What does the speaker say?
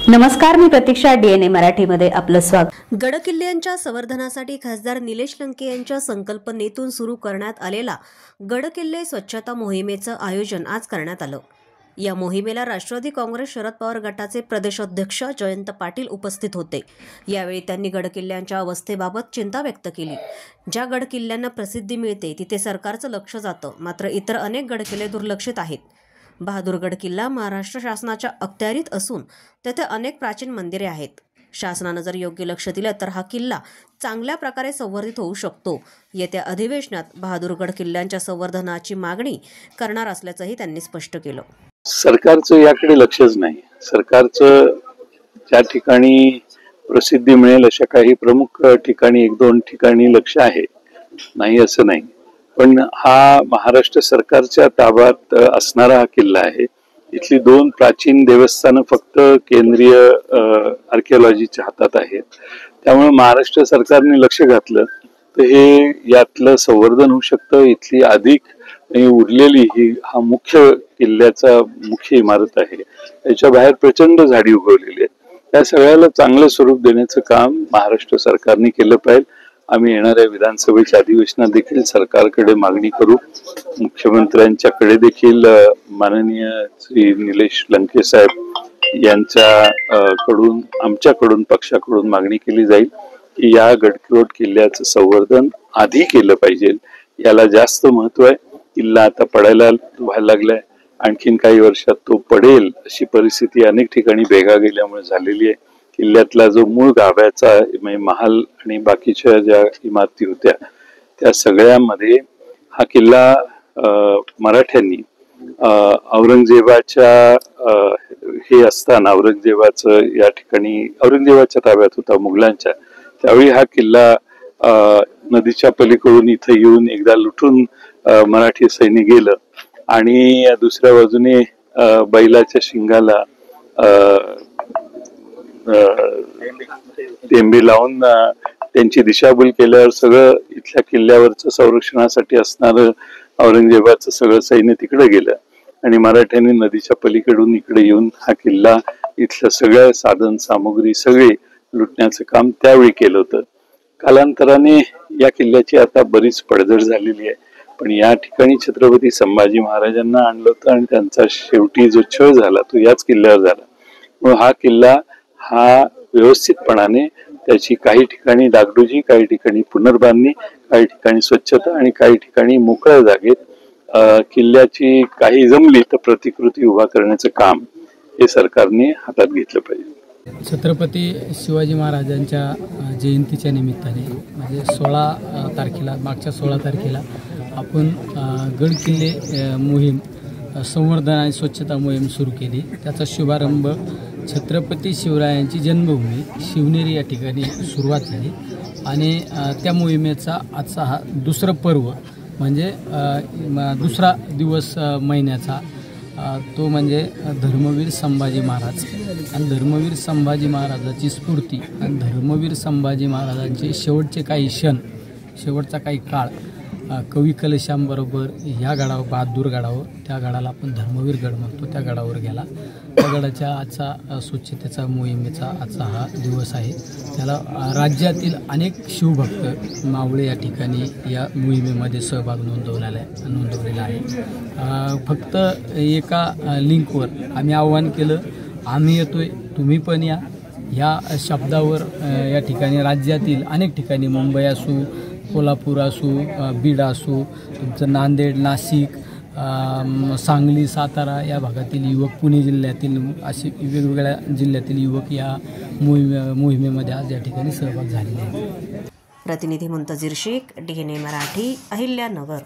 नमस्कार, मी प्रतीक्षा. DNA मराठीमध्ये आपलं स्वागत. गडकिल्ल्यांच्या संवर्धनासाठी खासदार निलेश लंके यांच्या संकल्पनेतून सुरू करण्यात आलेला गडकिल्ले स्वच्छता मोहिमेचं आयोजन आज करण्यात आलं. या मोहिमेला राष्ट्रवादी काँग्रेस शरद पवार गटाचे प्रदेशाध्यक्ष जयंत पाटील उपस्थित होते. यावेळी त्यांनी गडकिल्ल्यांच्या अवस्थेबाबत चिंता व्यक्त केली. ज्या गडकिल्ल्यांना प्रसिद्धी मिळते तिथे सरकारचं लक्ष जातं, मात्र इतर अनेक गडकिल्ले दुर्लक्षित आहेत. बहादुरगड किल्ला महाराष्ट्र शासनाच्या अखत्यारीत असून तेथे अनेक प्राचीन मंदिरे आहेत. शासनानं जर योग्य लक्ष दिलं तर हा किल्ला चांगल्या प्रकारे संवर्धित होऊ शकतो. येत्या अधिवेशनात बहादुरगड किल्ल्यांच्या संवर्धनाची मागणी करणार असल्याचंही त्यांनी स्पष्ट केलं. सरकारचं याकडे लक्षच नाही. सरकारचं ज्या ठिकाणी प्रसिद्धी मिळेल अशा काही प्रमुख ठिकाणी, एक दोन ठिकाणी लक्ष आहे, नाही असं नाही. पण हा महाराष्ट्र सरकारच्या ताब्यात असणारा हा किल्ला आहे. इथली दोन प्राचीन देवस्थानं फक्त केंद्रीय आर्किओलॉजीच्या हातात आहेत. त्यामुळे महाराष्ट्र सरकारने लक्ष घातलं तर हे यातलं संवर्धन होऊ शकतं. इथली अधिक उरलेली ही हा मुख्य किल्ल्याचा मुख्य इमारत आहे, याच्या बाहेर प्रचंड झाडी उगवलेली आहेत. त्या सगळ्याला चांगलं स्वरूप देण्याचं काम महाराष्ट्र सरकारने केलं पाहिजे. आम्ही येणाऱ्या विधानसभेच्या अधिवेशनात देखील सरकारकडे मागणी करू. मुख्यमंत्र्यांच्याकडे देखील माननीय श्री निलेश लंके साहेब यांच्या कडून, आमच्याकडून, पक्षाकडून मागणी केली जाईल की या गडकिल्लोट किल्ल्याचं संवर्धन आधी केलं पाहिजे. याला जास्त महत्व आहे. किल्ला आता पडायला व्हायला लागलाय. आणखीन काही वर्षात तो पडेल अशी परिस्थिती अनेक ठिकाणी भेगा गेल्यामुळे झालेली आहे. किल्ल्यातला जो मूळ गाभ्याचा म्हणजे महाल आणि बाकीच्या ज्या इमारती होत्या त्या सगळ्यामध्ये हा किल्ला मराठ्यांनी औरंगजेबाच्या हे असताना, औरंगजेबाचं या ठिकाणी औरंगजेबाच्या ताब्यात होता मुघलांच्या, त्यावेळी हा किल्ला नदीच्या पलीकडून इथं येऊन एकदा लुटून मराठी सैनिक गेलं आणि दुसऱ्या बाजूने बैलाच्या शिंगाला टेंबे लावून त्यांची दिशाभूल केल्यावर सगळं इथल्या किल्ल्यावरचं संरक्षणासाठी असणारं औरंगजेबाचं सगळं सैन्य तिकडे गेलं आणि मराठ्यांनी नदीच्या पलीकडून इकडे येऊन हा किल्ला, इथलं सगळं साधन सामुग्री सगळे लुटण्याचं काम त्यावेळी केलं होतं. कालांतराने या किल्ल्याची आता बरीच पडझड झालेली आहे. पण या ठिकाणी छत्रपती संभाजी महाराजांना आणलं होतं आणि त्यांचा शेवटी जो छळ झाला तो याच किल्ल्यावर झाला. म्हणून हा किल्ला हा व्यवस्थितपणाने त्याची काही ठिकाणी डागडुजी, काही ठिकाणी पुनर्बांधणी, काही ठिकाणी स्वच्छता आणि काही ठिकाणी मोकळ्या जागेत किल्ल्याची काही जमली तर प्रतिकृती उभा करण्याचं काम हे सरकारने हातात घेतलं पाहिजे. छत्रपती शिवाजी महाराजांच्या जयंतीच्या निमित्ताने म्हणजे 16 तारखेला, मागच्या 16 तारखेला आपण गडकिल्ले मोहीम, संवर्धन आणि स्वच्छता मोहीम सुरू केली. त्याचा शुभारंभ छत्रपती शिवरायांची जन्मभूमी शिवनेरी या ठिकाणी सुरुवात झाली आणि त्या मोहिमेचा आजचा हा दुसरं पर्व म्हणजे दुसरा दिवस महिन्याचा तो म्हणजे धर्मवीर संभाजी महाराज. आणि धर्मवीर संभाजी महाराजाची स्फूर्ती आणि धर्मवीर संभाजी महाराजांचे शेवटचे काही क्षण, शेवटचा काही काळ कवी कलेशांबरोबर ह्या गडावर, बहादूर गडावर, त्या गडाला आपण धर्मवीर गड म्हणतो, त्या गडावर गेला. त्या गडाच्या आजचा स्वच्छतेचा मोहिमेचा आजचा हा दिवस आहे. त्याला राज्यातील अनेक शिवभक्त मावळे या ठिकाणी या मोहिमेमध्ये सहभाग नोंदवलेला आहे. फक्त एका लिंकवर आम्ही आव्हान केलं, आम्ही येतोय, तुम्ही पण या. ह्या शब्दावर या ठिकाणी राज्यातील अनेक ठिकाणी, मुंबई असो, कोल्हापूर असो, बीड असो, तुमचं नांदेड, नाशिक, सांगली, सातारा या भागातील युवक, पुणे जिल्ह्यातील, असे वेगवेगळ्या जिल्ह्यातील युवक या मोहिमेमध्ये आज या ठिकाणी सहभाग झालेले आहेत. प्रतिनिधी मुंतजीर शेख, DNA मराठी, अहिल्यानगर.